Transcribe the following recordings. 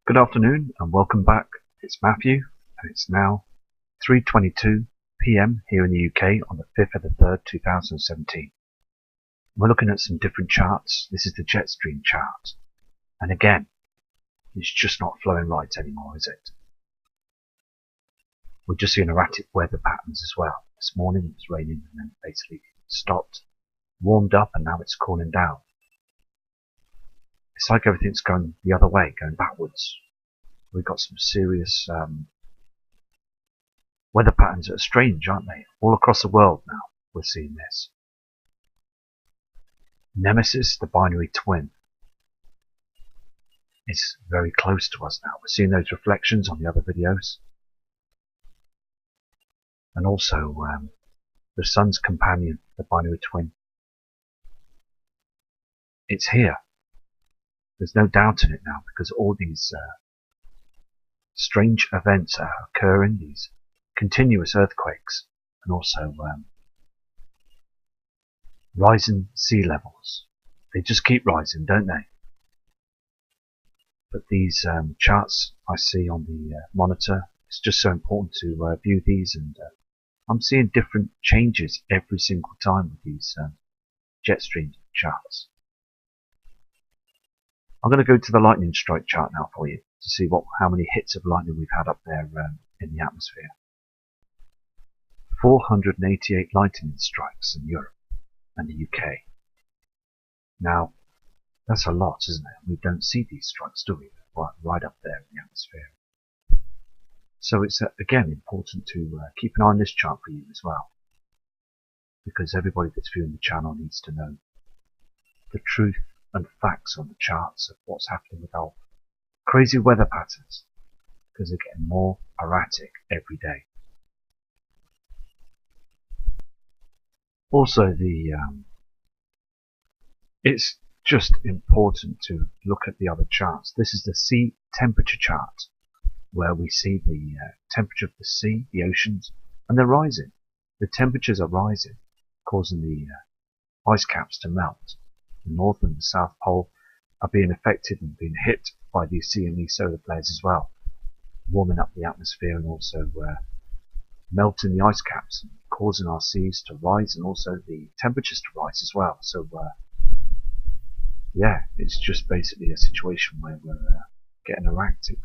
Good afternoon and welcome back. It's Matthew and it's now 3:22 p.m. here in the UK on the 5th of the 3rd, 2017. We're looking at some different charts. This is the jet stream chart. And again, it's just not flowing right anymore, is it? We're just seeing erratic weather patterns as well. This morning it was raining and then basically stopped, warmed up, and now it's cooling down. It's like everything's going the other way, going backwards. We've got some serious weather patterns that are strange, aren't they? All across the world now we're seeing this. Nemesis, the binary twin, is very close to us now. We're seeing those reflections on the other videos. And also the sun's companion, the binary twin. It's here. There's no doubt in it now because all these strange events are occurring, these continuous earthquakes, and also rising sea levels. They just keep rising, don't they? But these charts I see on the monitor, it's just so important to view these, and I'm seeing different changes every single time with these jet stream charts. I'm going to go to the lightning strike chart now for you to see how many hits of lightning we've had up there in the atmosphere. 488 lightning strikes in Europe and the UK. Now, that's a lot, isn't it? We don't see these strikes, do we? Right up there in the atmosphere. So it's again important to keep an eye on this chart for you as well, because everybody that's viewing the channel needs to know the truth and facts on the charts of what's happening with our crazy weather patterns, because they're getting more erratic every day. Also, it's just important to look at the other charts. This is the sea temperature chart, where we see the temperature of the sea, the oceans, and they're rising. The temperatures are rising, causing the ice caps to melt. The North and the South Pole are being affected and being hit by these CME solar flares as well, warming up the atmosphere and also melting the ice caps and causing our seas to rise and also the temperatures to rise as well. So yeah, it's just basically a situation where we're getting erratic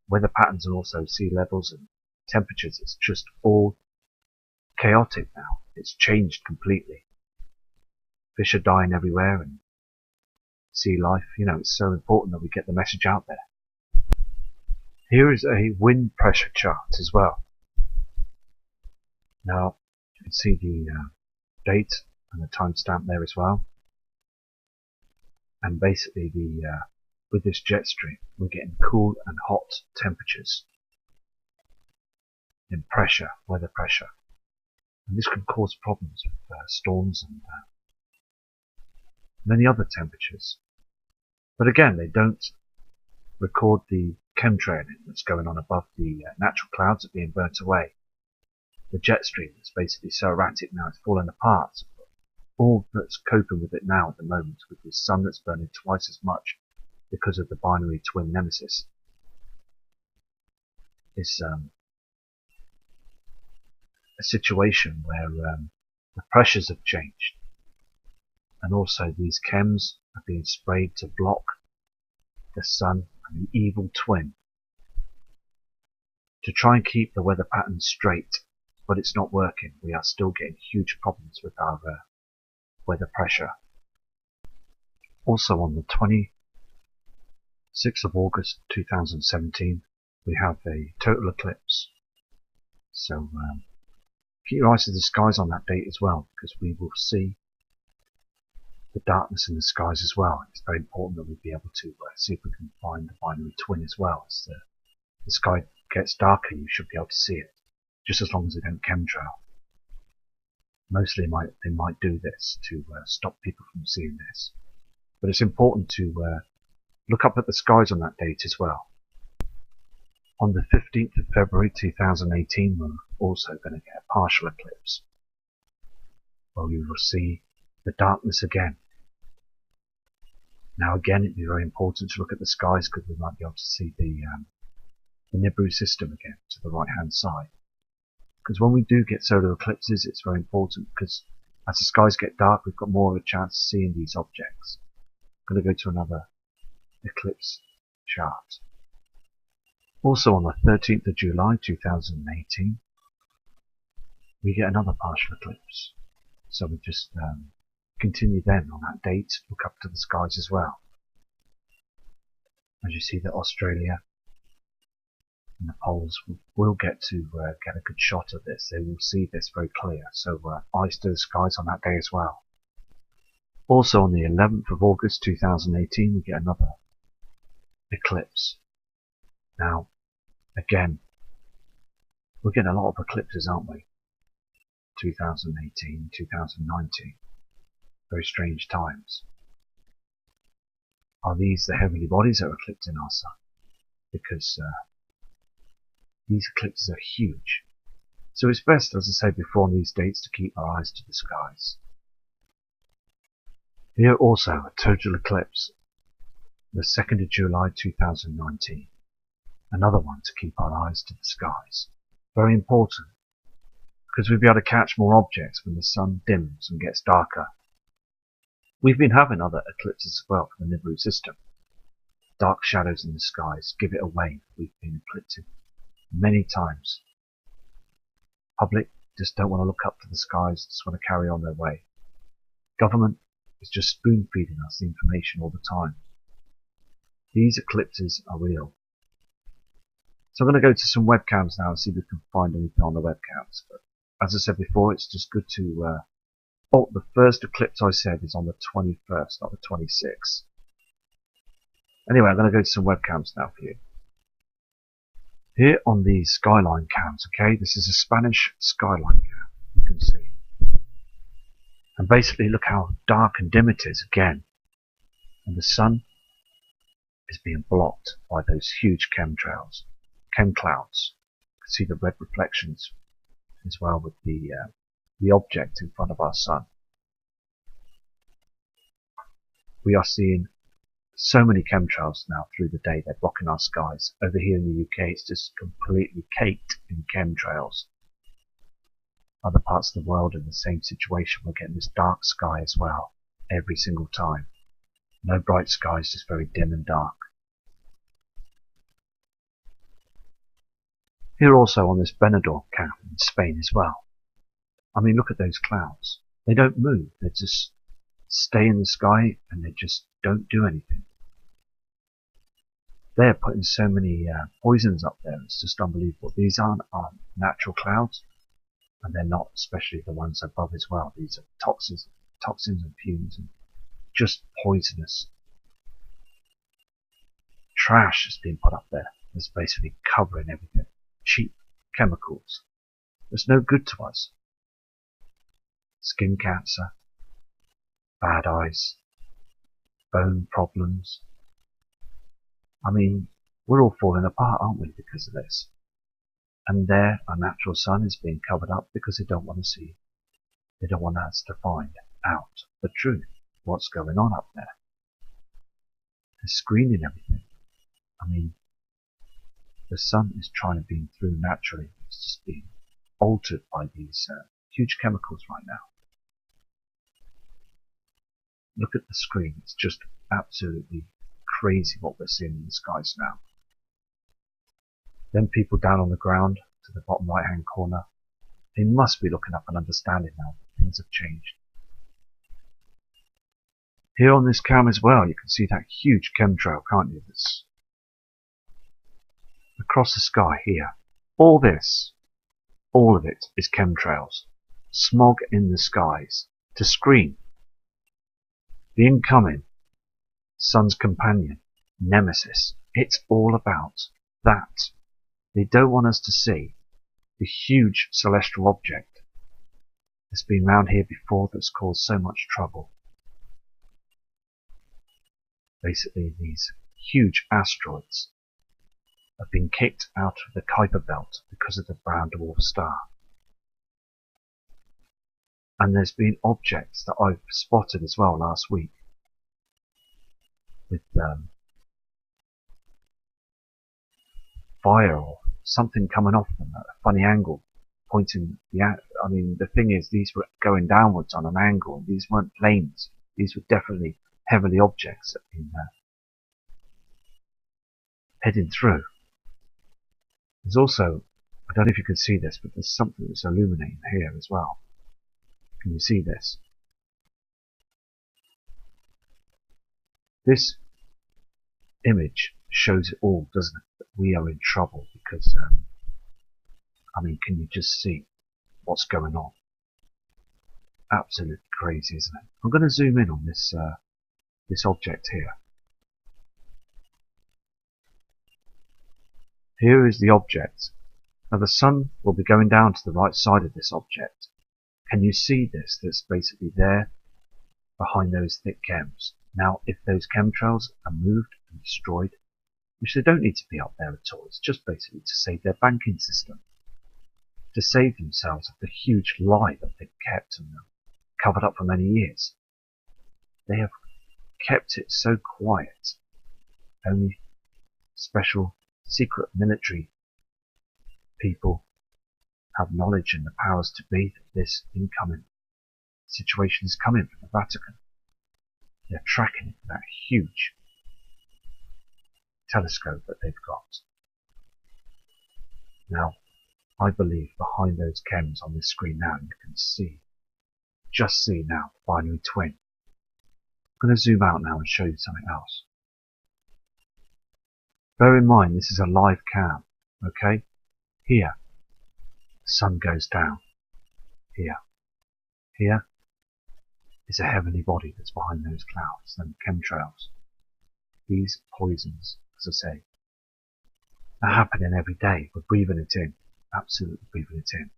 weather patterns and also sea levels and temperatures. It's just all chaotic now. It's changed completely. Fish are dying everywhere and sea life, it's so important that we get the message out there. Here is a wind pressure chart as well. Now, you can see the date and the timestamp there as well. And basically, with this jet stream, we're getting cool and hot temperatures in pressure, weather pressure. And this can cause problems with storms and many other temperatures. But again, they don't record the chemtrailing that's going on above the natural clouds that are being burnt away. The jet stream is basically so erratic now it's falling apart. All that's coping with it now at the moment, with the sun that's burning twice as much because of the binary twin nemesis, is a situation where the pressures have changed, and also these chems are being sprayed to block the sun and the evil twin to try and keep the weather pattern straight, but it's not working. We are still getting huge problems with our weather pressure. Also on the 26th of August 2017 we have a total eclipse, so keep your eyes to the skies on that date as well, because we will see the darkness in the skies as well. It's very important that we be able to see if we can find the binary twin as well. As the sky gets darker, you should be able to see it, just as long as they don't chemtrail. Mostly they might do this to stop people from seeing this. But it's important to look up at the skies on that date as well. On the 15th of February 2018, we're also going to get a partial eclipse, where we will see the darkness again. Now again, it'd be very important to look at the skies because we might be able to see the Nibiru system again to the right hand side. Because when we do get solar eclipses, it's very important because as the skies get dark, we've got more of a chance of seeing these objects. I'm going to go to another eclipse chart. Also on the 13th of July 2018, we get another partial eclipse. So we just continue then on that date, look up to the skies as well. As you see that Australia and the poles will get to get a good shot of this. They will see this very clear. So eyes to the skies on that day as well. Also on the 11th of August 2018, we get another eclipse. Now, again, we're getting a lot of eclipses, aren't we? 2018, 2019. Very strange times. Are these the heavenly bodies that are eclipsing our sun? Because these eclipses are huge. So it's best, as I say before, on these dates to keep our eyes to the skies. Here also a total eclipse, the 2nd of July 2019. Another one to keep our eyes to the skies. Very important, because we'll be able to catch more objects when the sun dims and gets darker. We've been having other eclipses as well for the Nibiru system. Dark shadows in the skies give it away. We've been eclipsed many times. Public just don't want to look up to the skies, just want to carry on their way. Government is just spoon feeding us the information all the time. These eclipses are real. So I'm going to go to some webcams now and see if we can find anything on the webcams. But as I said before, it's just good to... the first eclipse I said is on the 21st, not the 26th. Anyway, I'm going to go to some webcams now for you. Here on the skyline cams, okay, this is a Spanish skyline cam, you can see. And basically look how dark and dim it is again. And the sun is being blocked by those huge chemclouds. You can see the red reflections as well with the object in front of our sun. We are seeing so many chemtrails now through the day, they're blocking our skies. Over here in the UK, it's just completely caked in chemtrails. Other parts of the world are in the same situation. We're getting this dark sky as well, every single time. No bright skies, just very dim and dark. Here also on this Benidorm cam in Spain as well. I mean, look at those clouds. They don't move, they just stay in the sky and they just don't do anything. They're putting so many poisons up there, it's just unbelievable. These aren't natural clouds, and they're not, especially the ones above as well. These are toxins and fumes, and just poisonous. Trash has been put up there. It's basically covering everything. Cheap chemicals. It's no good to us. Skin cancer, bad eyes, bone problems. I mean, we're all falling apart, aren't we, because of this? And there, our natural sun is being covered up because they don't want to see. They don't want us to find out the truth, what's going on up there. They're screening everything. I mean, the sun is trying to beam through naturally. It's just being altered by these huge chemicals right now. Look at the screen. It's just absolutely crazy what we're seeing in the skies now. Then people down on the ground to the bottom right hand corner, they must be looking up and understanding now that things have changed. Here on this cam as well, you can see that huge chemtrail, can't you? That's across the sky here. All of it is chemtrails. Smog in the skies to screen. The incoming, sun's companion, nemesis. It's all about that. They don't want us to see the huge celestial object that's been round here before that's caused so much trouble. Basically, these huge asteroids have been kicked out of the Kuiper Belt because of the brown dwarf star. And there's been objects that I've spotted as well last week. with fire or something coming off them at a funny angle, pointing I mean, the thing is, these were going downwards on an angle, and these weren't planes. These were definitely heavily objects that had been heading through. There's also, I don't know if you can see this, but there's something that's illuminating here as well. Can you see this? This image shows it all, doesn't it? That we are in trouble because, I mean, can you just see what's going on? Absolutely crazy, isn't it? I'm going to zoom in on this this object here. Here is the object. Now the sun will be going down to the right side of this object. Can you see this? That's basically there behind those thick chems. Now, if those chemtrails are moved and destroyed, which they don't need to be up there at all, it's just basically to save their banking system, to save themselves of the huge lie that they've kept and covered up for many years. They have kept it so quiet. Only special secret military people have knowledge and the powers to be that this incoming situation is coming from the Vatican. They're tracking it with that huge telescope that they've got. Now, I believe behind those chems on this screen now, you can see, just see now, the binary twin. I'm going to zoom out now and show you something else. Bear in mind, this is a live cam, okay? Here, the sun goes down. Here is a heavenly body that's behind those clouds, them chemtrails. These poisons, as I say, are happening every day. We're breathing it in, absolutely breathing it in.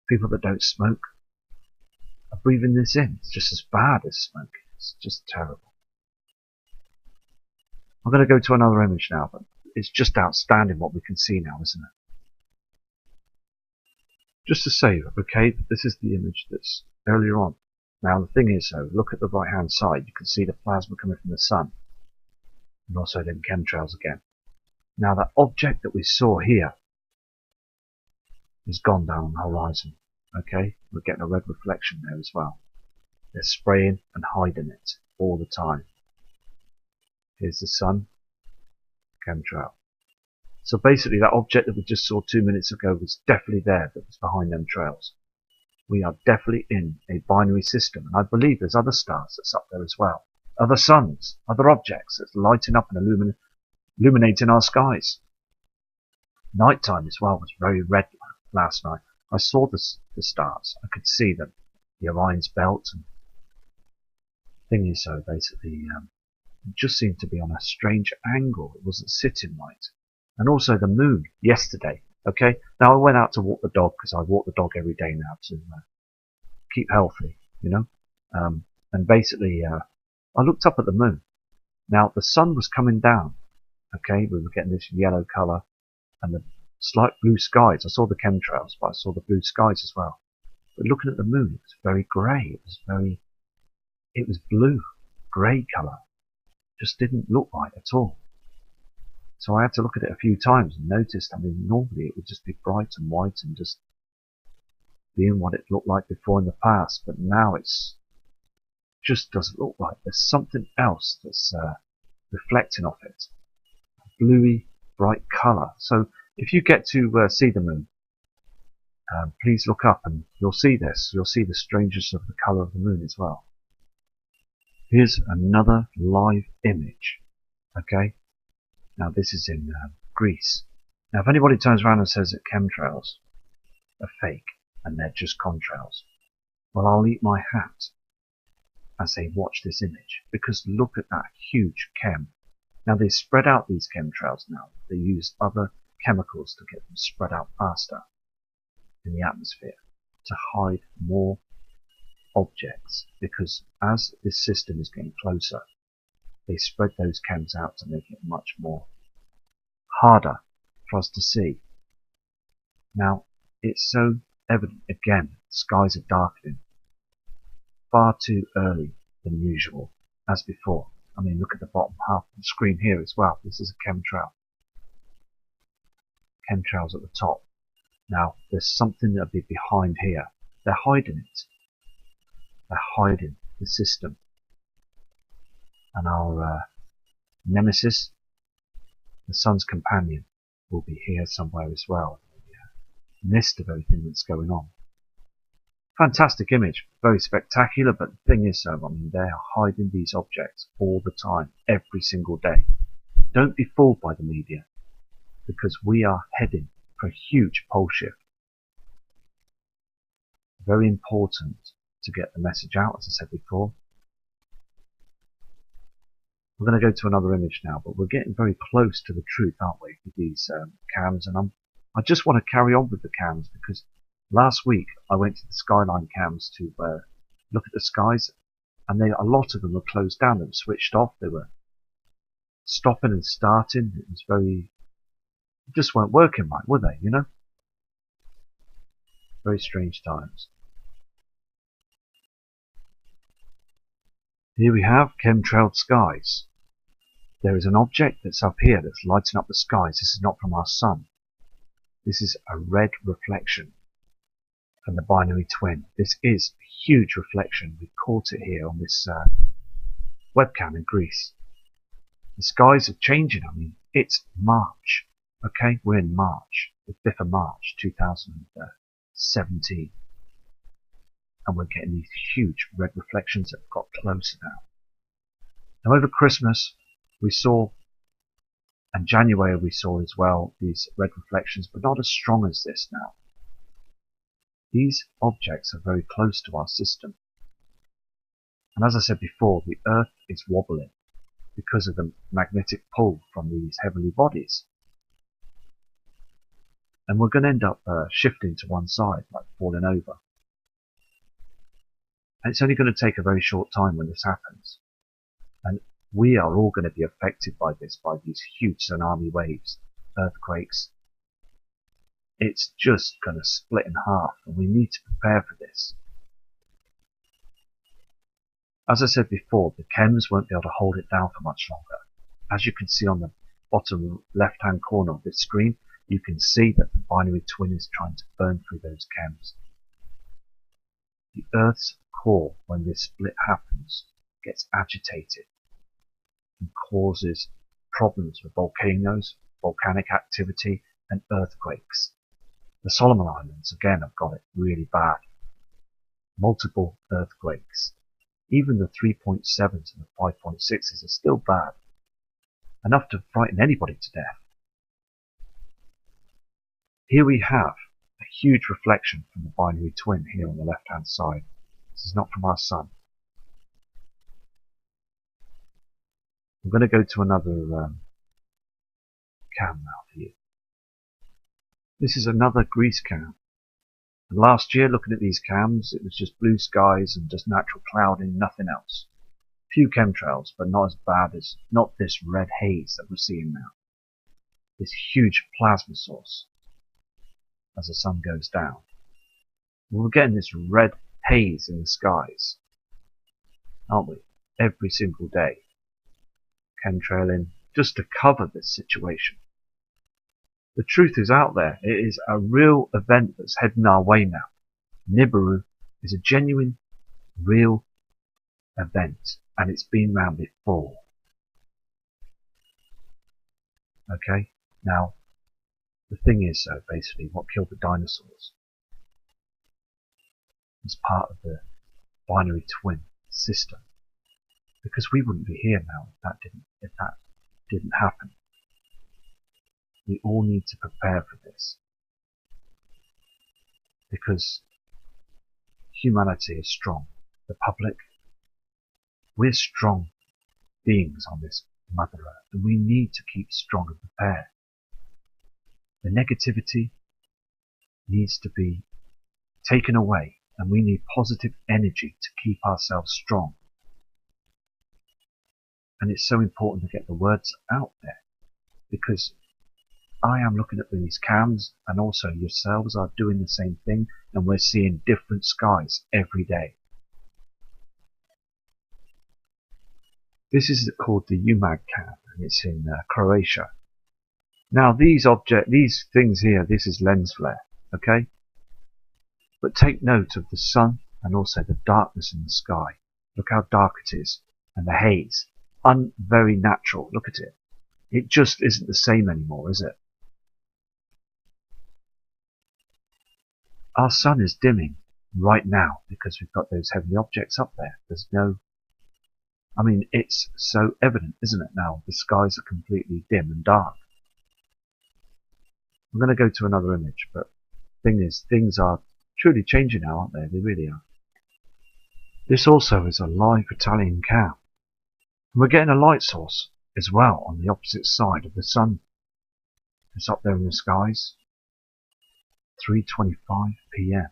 People that don't smoke are breathing this in. It's just as bad as smoking. It's just terrible. I'm going to go to another image now, but it's just outstanding what we can see now, isn't it? Just to say, okay, this is the image that's earlier on. Now the thing is though, look at the right hand side, you can see the plasma coming from the sun, and also then chemtrails again. Now that object that we saw here is gone down on the horizon, okay? We're getting a red reflection there as well. They're spraying and hiding it all the time. Here's the sun, chemtrail. So basically that object that we just saw 2 minutes ago was definitely there, that was behind them trails. We are definitely in a binary system, and I believe there's other stars that's up there as well. Other suns, other objects that's lighting up and illuminating our skies. Nighttime as well was very red last night. I saw the stars. I could see them, the Orion's belt. And thing is, so basically, it just seemed to be on a strange angle. It wasn't sitting right. And also the moon yesterday. Okay, now I went out to walk the dog because I walk the dog every day now to keep healthy, you know. And basically, I looked up at the moon. Now the sun was coming down. Okay, we were getting this yellow colour and the slight blue skies. I saw the chemtrails, but I saw the blue skies as well. But looking at the moon, it was very grey. It was blue, grey colour. Just didn't look right at all. So I had to look at it a few times and noticed, I mean, normally it would just be bright and white and just being what it looked like before in the past, but now it's just doesn't look right. There's something else that's reflecting off it. A bluey, bright colour. So if you get to see the moon, please look up and you'll see this. You'll see the strangeness of the colour of the moon as well. Here's another live image. Okay? Now this is in Greece. Now if anybody turns around and says that chemtrails are fake and they're just contrails, well, I'll eat my hat as they watch this image, because look at that huge chem. Now they spread out these chemtrails now. They use other chemicals to get them spread out faster in the atmosphere to hide more objects, because as this system is getting closer, they spread those chems out to make it much more harder for us to see. Now, it's so evident again, skies are darkening far too early than usual, as before. I mean, look at the bottom half of the screen here as well. This is a chemtrail. Chemtrails at the top. Now, there's something that'll be behind here. They're hiding it. They're hiding the system. And our nemesis, the sun's companion, will be here somewhere as well. In the midst of everything that's going on. Fantastic image, very spectacular, but the thing is, I mean, they are hiding these objects all the time, every single day. Don't be fooled by the media, because we are heading for a huge pole shift. Very important to get the message out, as I said before. We're going to go to another image now, but we're getting very close to the truth, aren't we, with these cams, and I just want to carry on with the cams, because last week I went to the Skyline cams to look at the skies, and a lot of them were closed down and switched off. They were stopping and starting. It was just weren't working right, were they, you know? Very strange times. Here we have chemtrailed skies. There is an object that's up here that's lighting up the skies. This is not from our sun. This is a red reflection from the binary twin. This is a huge reflection. We caught it here on this webcam in Greece. The skies are changing. I mean, it's March. Okay, we're in March, the 5th of March 2017. And we're getting these huge red reflections that have got closer now. Now over Christmas we saw, and January we saw as well, these red reflections, but not as strong as this now. These objects are very close to our system. And as I said before, the Earth is wobbling because of the magnetic pull from these heavenly bodies. And we're going to end up shifting to one side, like falling over. And it's only going to take a very short time when this happens. And we are all going to be affected by this, by these huge tsunami waves, earthquakes. It's just going to split in half, and we need to prepare for this. As I said before, the chems won't be able to hold it down for much longer. As you can see on the bottom left-hand corner of this screen, you can see that the binary twin is trying to burn through those chems. The Earth's core, when this split happens, gets agitated and causes problems with volcanoes, volcanic activity, and earthquakes. The Solomon Islands, again, have got it really bad. Multiple earthquakes. Even the 3.7s and the 5.6s are still bad. Enough to frighten anybody to death. Here we have a huge reflection from the binary twin here on the left-hand side. This is not from our sun. I'm going to go to another cam now for you. This is another Greece cam. And last year, looking at these cams, it was just blue skies and just natural clouding, nothing else. Few chemtrails, but not as bad as, not this red haze that we're seeing now. This huge plasma source as the sun goes down. We're getting this red haze in the skies, aren't we? Every single day. Chemtrailing just to cover this situation. The truth is out there. It is a real event that's heading our way now. Nibiru is a genuine, real event, and it's been around before. Okay? Now, the thing is, basically, what killed the dinosaurs was part of the binary twin system. Because we wouldn't be here now if that didn't happen. We all need to prepare for this. Because humanity is strong. The public, we're strong beings on this Mother Earth, and we need to keep strong and prepared. The negativity needs to be taken away, and we need positive energy to keep ourselves strong. And it's so important to get the words out there, because I am looking at these cams, and also yourselves are doing the same thing, and we're seeing different skies every day. This is called the UMAG cam, and it's in Croatia. Now these things here, this is lens flare, okay? But take note of the sun and also the darkness in the sky. Look how dark it is, and the haze. Very natural, look at it. It just isn't the same anymore, is it? Our sun is dimming right now because we've got those heavy objects up there. It's so evident, isn't it now? The skies are completely dim and dark. I'm going to go to another image, but thing is, things are truly changing now, aren't they? They really are. This also is a live Italian cam. And we're getting a light source as well on the opposite side of the sun. It's up there in the skies. 3:25 p.m.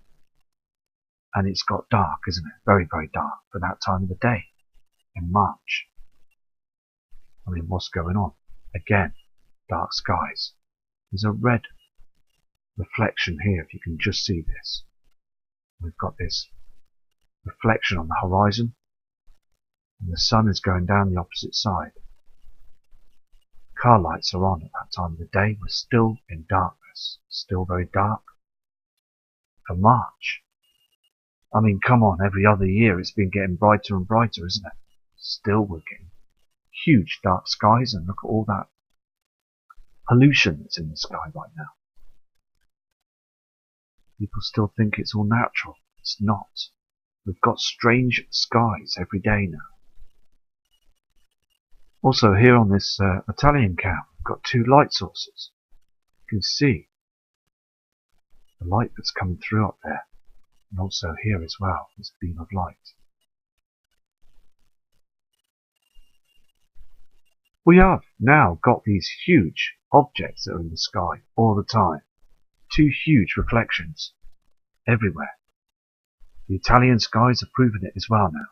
And it's got dark, isn't it? Very, very dark for that time of the day in March. What's going on? Again, dark skies. There's a red reflection here, if you can just see this. We've got this reflection on the horizon, and the sun is going down the opposite side. Car lights are on at that time of the day. We're still in darkness, still very dark for March. Come on, every other year it's been getting brighter and brighter, isn't it? Still we're getting huge dark skies, and look at all that pollution that's in the sky right now. People still think it's all natural. It's not. We've got strange skies every day now. Also here on this Italian cam, we've got two light sources. You can see the light that's coming through up there, and also here as well, this beam of light. We have now got these huge objects that are in the sky all the time. Two huge reflections everywhere. The Italian skies are proving it as well now.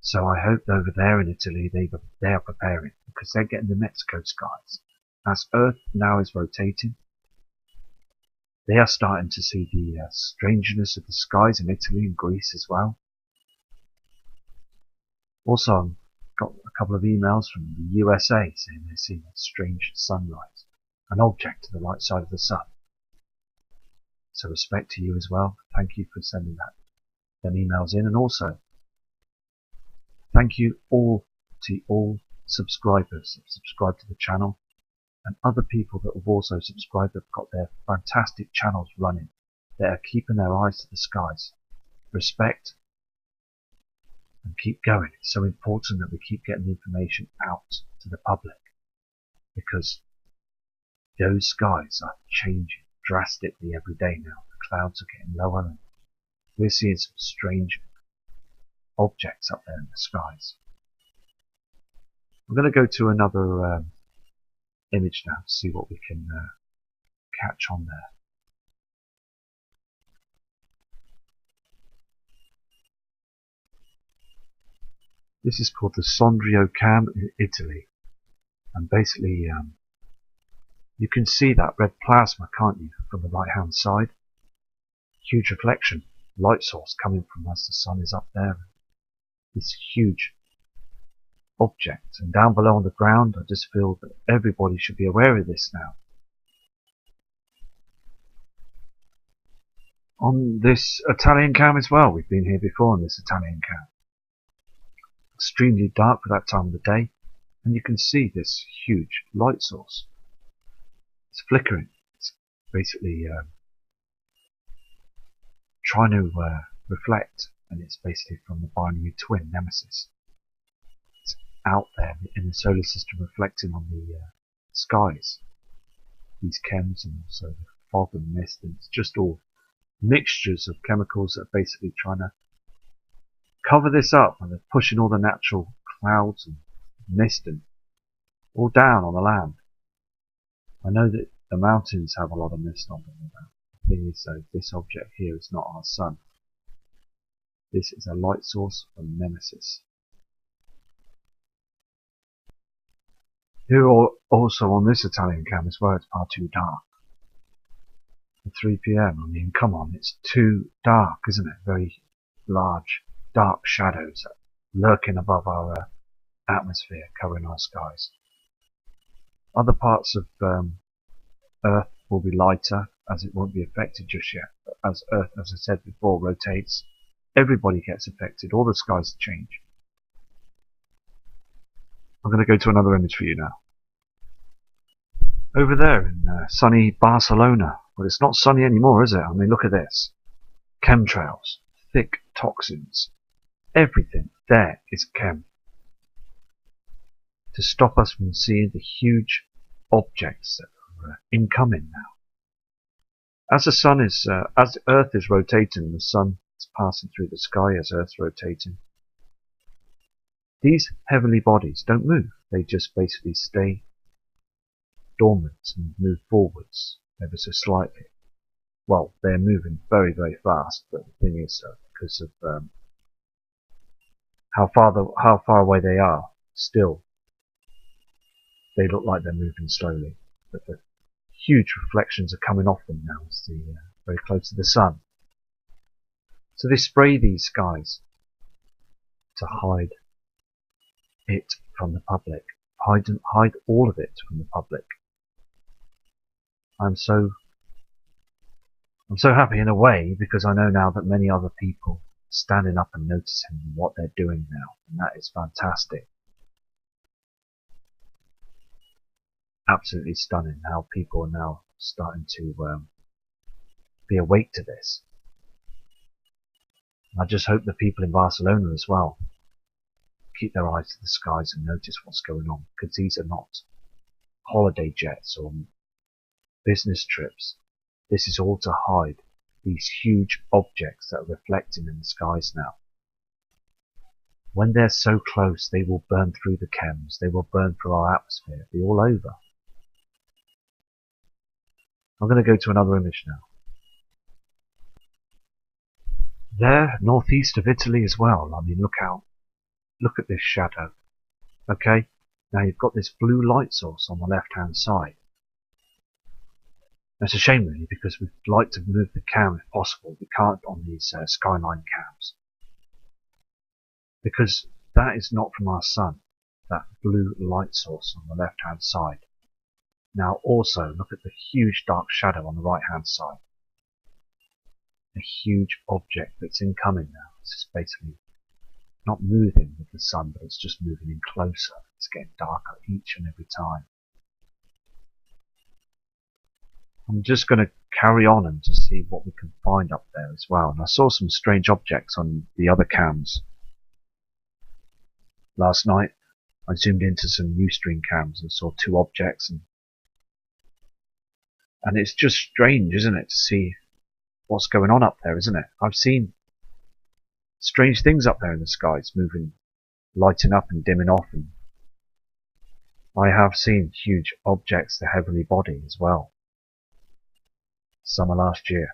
So I hope over there in Italy they are preparing, because they're getting the Mexico skies. As Earth now is rotating, they are starting to see the strangeness of the skies in Italy and Greece as well. Also, I've got a couple of emails from the USA saying they're seeing a strange sunrise, an object to the right side of the sun. So respect to you as well. Thank you for sending them emails in, and also thank you to all subscribers that subscribe to the channel, and other people that have also subscribed that have got their fantastic channels running, that are keeping their eyes to the skies. Respect, and keep going. It's so important that we keep getting the information out to the public, because those skies are changing drastically every day now. The clouds are getting lower, and we're seeing some strange objects up there in the skies. I'm going to go to another image now to see what we can catch on there. This is called the Sondrio cam in Italy, and basically you can see that red plasma, can't you, from the right hand side? Huge reflection, light source coming from us. The sun is up there, this huge object, and down below on the ground I just feel that everybody should be aware of this now. On this Italian cam as well, we've been here before on this Italian cam. Extremely dark for that time of the day, and you can see this huge light source. It's flickering. It's basically trying to reflect, and it's basically from the binary twin Nemesis. It's out there in the solar system reflecting on the skies, these chems, and also the fog and mist, and it's just all mixtures of chemicals that are basically trying to cover this up, and they're pushing all the natural clouds and mist and all down on the land. I know that the mountains have a lot of mist on them. The thing is, though, this object here is not our sun. This is a light source from Nemesis. Here also on this Italian cam as well, it's far too dark. At 3 p.m, come on, it's too dark, isn't it? Very large, dark shadows lurking above our atmosphere, covering our skies. Other parts of Earth will be lighter, as it won't be affected just yet. But as Earth, as I said before, rotates, everybody gets affected. All the skies change. I'm going to go to another image for you now. Over there in sunny Barcelona. Well, it's not sunny anymore, is it? I mean, look at this. Chemtrails, thick toxins. Everything there is chem. To stop us from seeing the huge objects that are incoming now. As the sun is, as Earth is rotating, the sun is passing through the sky as Earth's rotating. These heavenly bodies don't move. They just basically stay dormant and move forwards ever so slightly. Well, they're moving very, very fast, but the thing is, because of how far away they are, still they look like they're moving slowly. But the huge reflections are coming off them now as they're very close to the sun. So they spray these skies to hide it from the public, hide all of it from the public. I'm so happy in a way, because I know now that many other people are standing up and noticing what they're doing now, and that is fantastic. Absolutely stunning how people are now starting to be awake to this. I just hope the people in Barcelona as well keep their eyes to the skies and notice what's going on, because these are not holiday jets or business trips. This is all to hide these huge objects that are reflecting in the skies now. When they're so close, they will burn through the chems, they will burn through our atmosphere, be all over. I'm going to go to another image now. There, northeast of Italy as well. I mean, look at this shadow. Okay, now you've got this blue light source on the left-hand side. It's a shame really, because we'd like to move the cam if possible. We can't on these Skyline cams, because that is not from our sun, that blue light source on the left-hand side. Now also look at the huge dark shadow on the right-hand side. A huge object that's incoming now. This is basically not moving with the sun, but it's just moving in closer. It's getting darker each and every time. I'm just going to carry on and just see what we can find up there as well. And I saw some strange objects on the other cams. Last night I zoomed into some Ustream cams and saw two objects, and it's just strange, isn't it, to see what's going on up there, isn't it? I've seen strange things up there in the skies, moving, lighting up and dimming off, and I have seen huge objects, the heavenly body as well. Summer last year.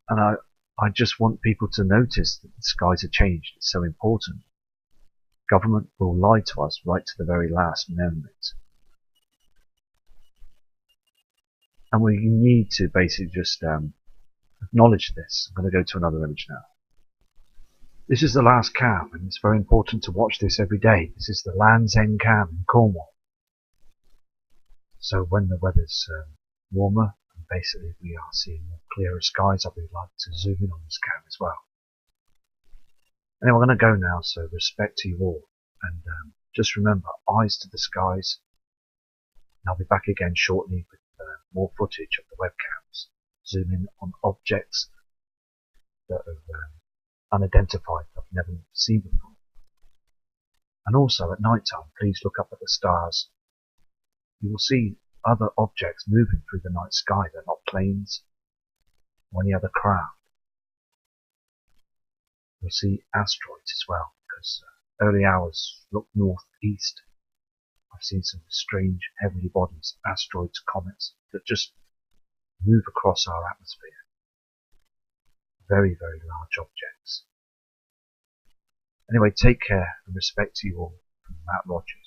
And I just want people to notice that the skies have changed. It's so important. Government will lie to us right to the very last moment. And we need to basically just acknowledge this. I'm going to go to another image now. This is the last cam, and it's very important to watch this every day. This is the Land's End cam in Cornwall. So when the weather's warmer, and basically we are seeing more clearer skies, I'd like to zoom in on this cam as well. Anyway, I'm going to go now, so respect to you all. And just remember, eyes to the skies. And I'll be back again shortly with more footage of the webcams, zooming on objects that are unidentified, that I've never seen before. And also at night time, please look up at the stars. You will see other objects moving through the night sky. They're not planes or any other craft. You'll see asteroids as well, because early hours look northeast. I've seen some strange heavenly bodies, asteroids, comets, that just move across our atmosphere. Very, very large objects. Anyway, take care and respect to you all. From Matt Rogers.